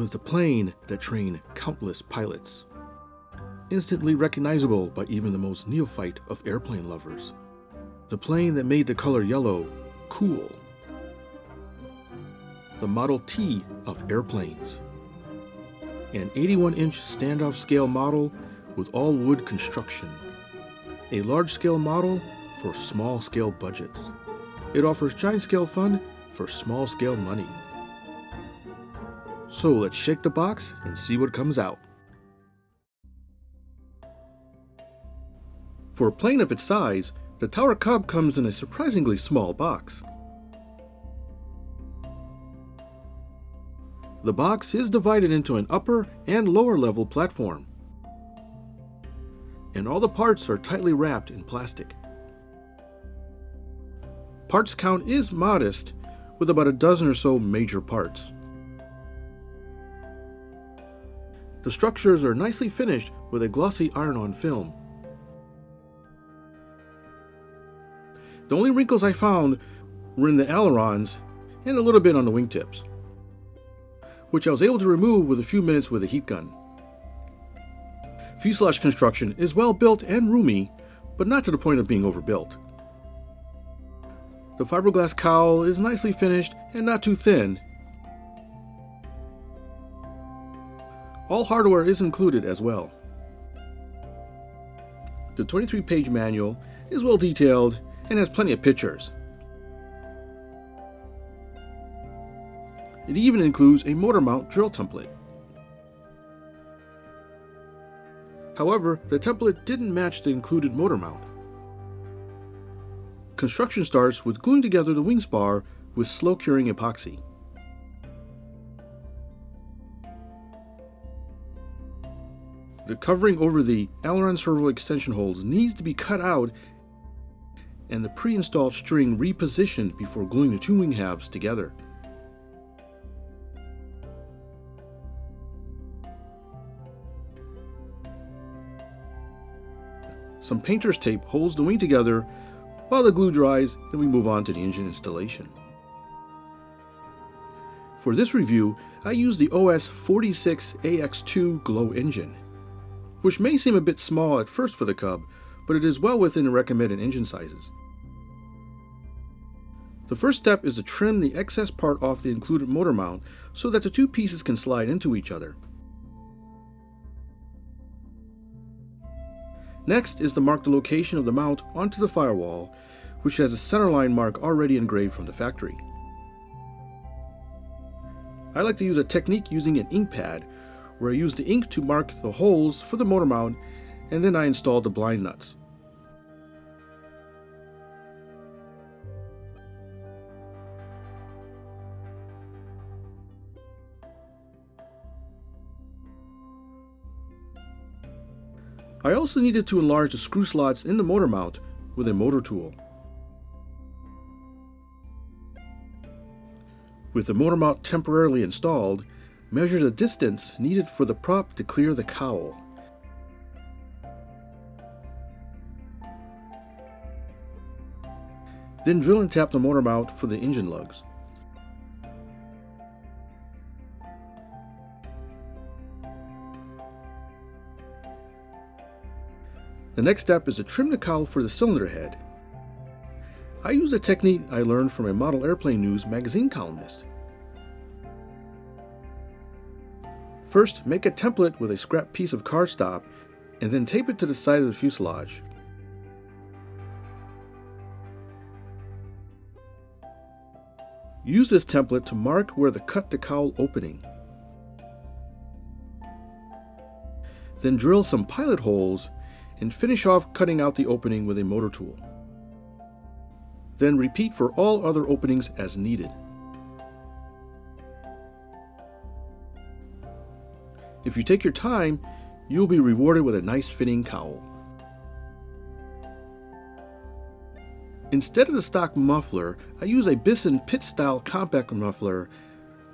was the plane that trained countless pilots. Instantly recognizable by even the most neophyte of airplane lovers. The plane that made the color yellow cool. The Model T of airplanes. An 81-inch standoff scale model with all-wood construction. A large-scale model for small-scale budgets. It offers giant-scale fun for small-scale money. So let's shake the box and see what comes out. For a plane of its size, the Tower Cub comes in a surprisingly small box. The box is divided into an upper and lower level platform, and all the parts are tightly wrapped in plastic. Parts count is modest, with about a dozen or so major parts. The structures are nicely finished with a glossy iron-on film. The only wrinkles I found were in the ailerons and a little bit on the wingtips, which I was able to remove with a few minutes with a heat gun. Fuselage construction is well built and roomy, but not to the point of being overbuilt. The fiberglass cowl is nicely finished and not too thin. All hardware is included as well. The 23-page manual is well detailed and has plenty of pictures. It even includes a motor mount drill template. However, the template didn't match the included motor mount. Construction starts with gluing together the wing spar with slow curing epoxy. The covering over the aileron servo extension holes needs to be cut out and the pre-installed string repositioned before gluing the two wing halves together. Some painter's tape holds the wing together while the glue dries, then we move on to the engine installation. For this review, I used the OS 46AX2 Glow engine, which may seem a bit small at first for the Cub, but it is well within the recommended engine sizes. The first step is to trim the excess part off the included motor mount so that the two pieces can slide into each other. Next is to mark the location of the mount onto the firewall, which has a centerline mark already engraved from the factory. I like to use a technique using an ink pad, where I use the ink to mark the holes for the motor mount, and then I install the blind nuts. I also needed to enlarge the screw slots in the motor mount with a motor tool. With the motor mount temporarily installed, measure the distance needed for the prop to clear the cowl. Then drill and tap the motor mount for the engine lugs. The next step is to trim the cowl for the cylinder head. I use a technique I learned from a Model Airplane News magazine columnist. First, make a template with a scrap piece of cardstock and then tape it to the side of the fuselage. Use this template to mark where to cut the cowl opening. Then drill some pilot holes and finish off cutting out the opening with a motor tool. Then repeat for all other openings as needed. If you take your time, you'll be rewarded with a nice fitting cowl. Instead of the stock muffler, I use a Bisson pit-style compact muffler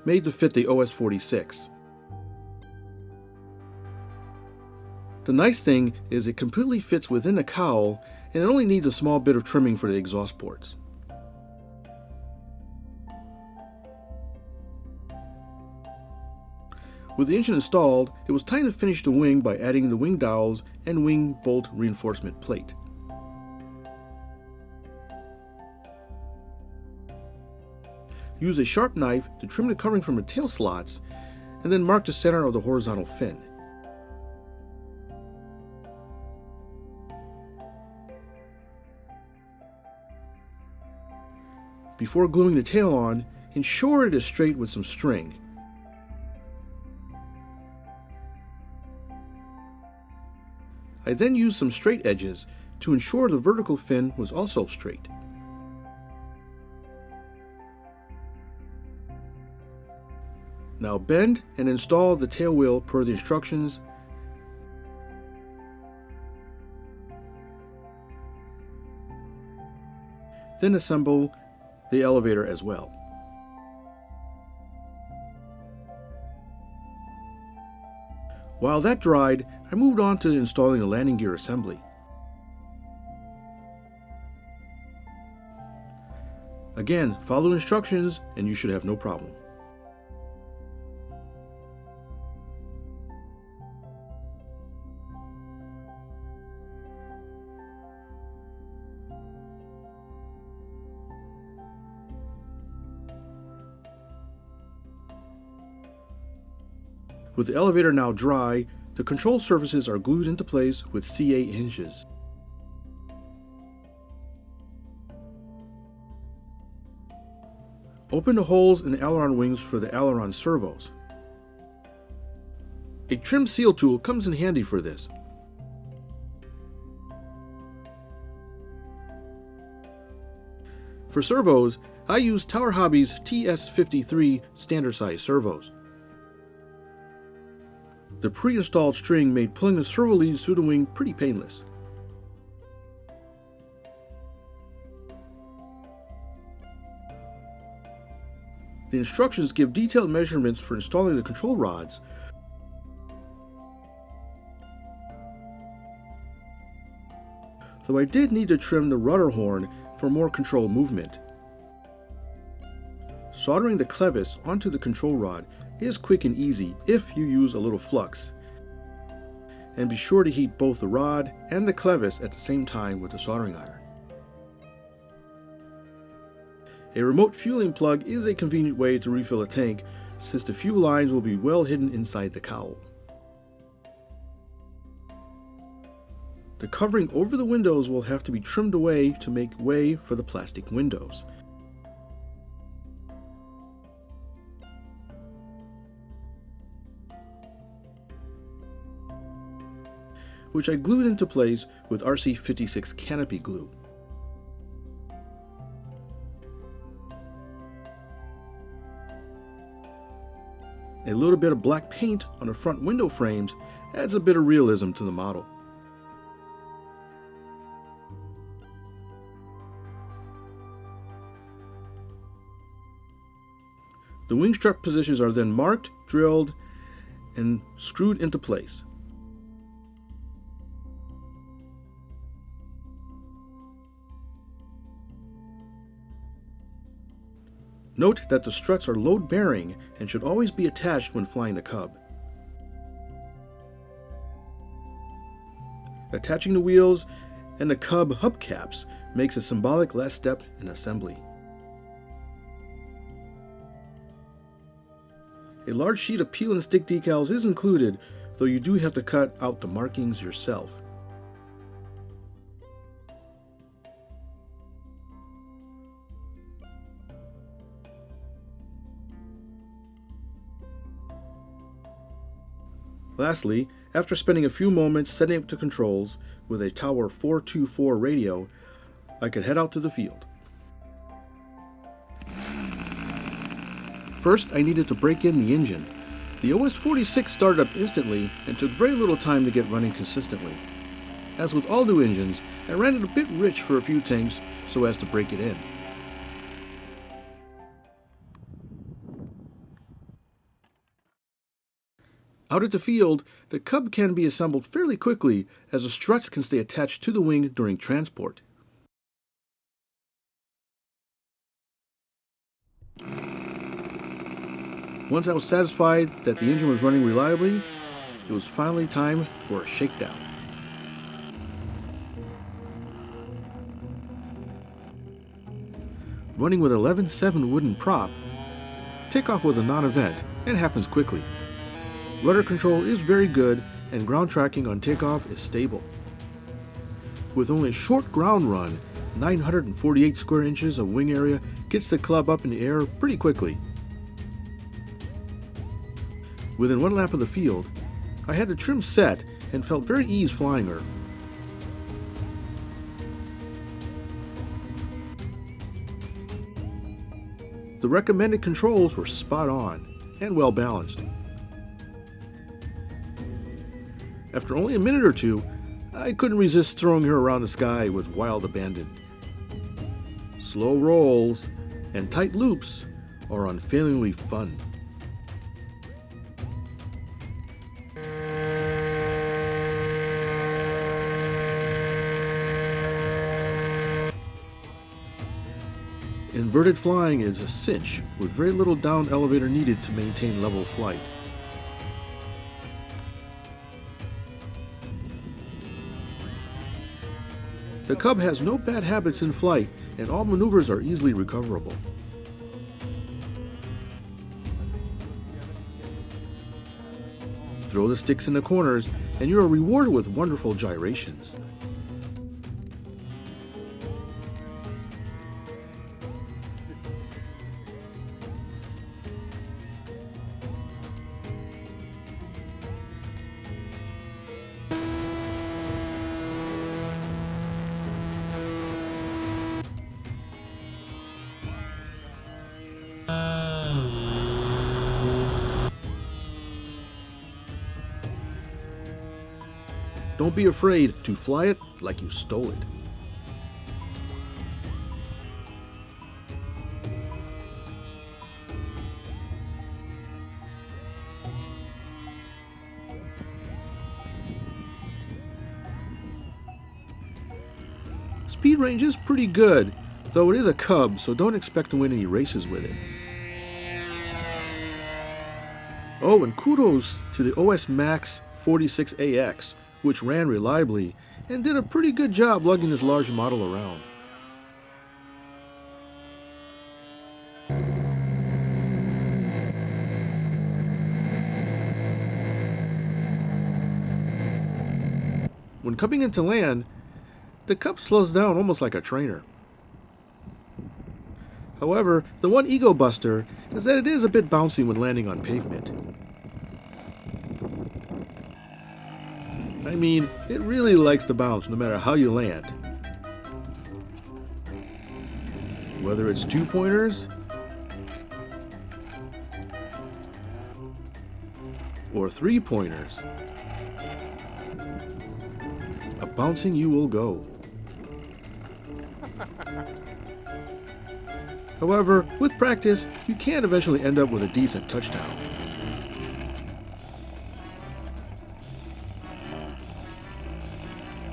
made to fit the OS 46. The nice thing is it completely fits within the cowl and it only needs a small bit of trimming for the exhaust ports. With the engine installed, it was time to finish the wing by adding the wing dowels and wing bolt reinforcement plate. Use a sharp knife to trim the covering from the tail slots, and then mark the center of the horizontal fin. Before gluing the tail on, ensure it is straight with some string. I then used some straight edges to ensure the vertical fin was also straight. Now bend and install the tail wheel per the instructions. Then assemble the elevator as well. While that dried, I moved on to installing the landing gear assembly. Again, follow instructions and you should have no problem. With the elevator now dry, the control surfaces are glued into place with C8 hinges. Open the holes in the aileron wings for the aileron servos. A trim seal tool comes in handy for this. For servos, I use Tower Hobbies TS53 standard size servos. The pre-installed string made pulling the servo leads through the wing pretty painless. The instructions give detailed measurements for installing the control rods, though I did need to trim the rudder horn for more control movement. Soldering the clevis onto the control rod is quick and easy if you use a little flux. And be sure to heat both the rod and the clevis at the same time with the soldering iron. A remote fueling plug is a convenient way to refill a tank, since the fuel lines will be well hidden inside the cowl. The covering over the windows will have to be trimmed away to make way for the plastic windows. Which I glued into place with RC56 canopy glue. A little bit of black paint on the front window frames adds a bit of realism to the model. The wing strut positions are then marked, drilled, and screwed into place. Note that the struts are load-bearing and should always be attached when flying the Cub. Attaching the wheels and the Cub hubcaps makes a symbolic last step in assembly. A large sheet of peel and stick decals is included, though you do have to cut out the markings yourself. Lastly, after spending a few moments setting up the controls with a Tower 424 radio, I could head out to the field. First, I needed to break in the engine. The OS-46 started up instantly and took very little time to get running consistently. As with all new engines, I ran it a bit rich for a few tanks so as to break it in. Out at the field, the Cub can be assembled fairly quickly as the struts can stay attached to the wing during transport. Once I was satisfied that the engine was running reliably, it was finally time for a shakedown. Running with 11.7 wooden prop, takeoff was a non-event and happens quickly. Rudder control is very good and ground tracking on takeoff is stable. With only a short ground run, 948 square inches of wing area gets the Cub up in the air pretty quickly. Within one lap of the field, I had the trim set and felt very easy flying her. The recommended controls were spot on and well balanced. After only a minute or two, I couldn't resist throwing her around the sky with wild abandon. Slow rolls and tight loops are unfailingly fun. Inverted flying is a cinch with very little down elevator needed to maintain level flight. The Cub has no bad habits in flight and all maneuvers are easily recoverable. Throw the sticks in the corners and you are rewarded with wonderful gyrations. Don't be afraid to fly it like you stole it. Speed range is pretty good, though it is a Cub, so don't expect to win any races with it. Oh, and kudos to the OS Max 46AX, which ran reliably and did a pretty good job lugging this large model around. When coming into land, the Cub slows down almost like a trainer. However, the one ego buster is that it is a bit bouncy when landing on pavement. I mean, it really likes to bounce no matter how you land. Whether it's 2-pointers or 3-pointers, a bouncing you will go. However, with practice, you can eventually end up with a decent touchdown.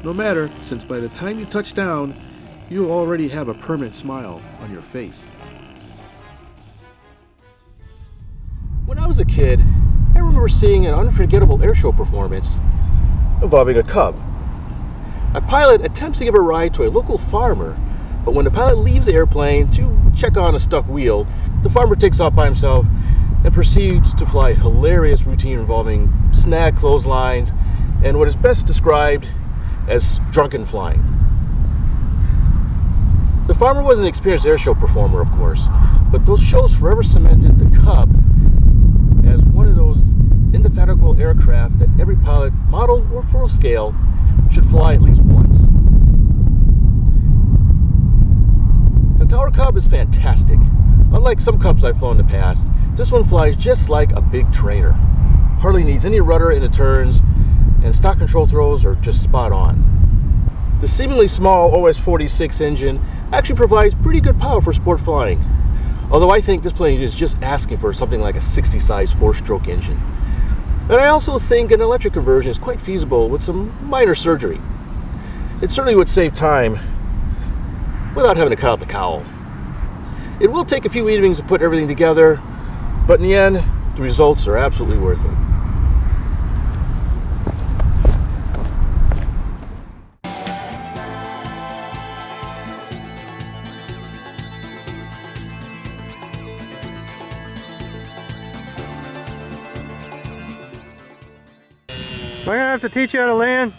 No matter, since by the time you touch down, you'll already have a permanent smile on your face. When I was a kid, I remember seeing an unforgettable airshow performance involving a Cub. A pilot attempts to give a ride to a local farmer, but when the pilot leaves the airplane to check on a stuck wheel, the farmer takes off by himself and proceeds to fly a hilarious routine involving snag clotheslines and what is best described as drunken flying. The farmer was an experienced airshow performer, of course, but those shows forever cemented the Cub as one of those indefatigable aircraft that every pilot, model or full scale, should fly at least once. The Tower Cub is fantastic. Unlike some Cubs I've flown in the past, this one flies just like a big trainer. Hardly needs any rudder in the turns, and stock control throws are just spot on. The seemingly small OS 46 engine actually provides pretty good power for sport flying, although I think this plane is just asking for something like a 60 size 4-stroke engine. And I also think an electric conversion is quite feasible with some minor surgery. It certainly would save time without having to cut out the cowl. It will take a few evenings to put everything together, but in the end, the results are absolutely worth it. Am I gonna have to teach you how to land?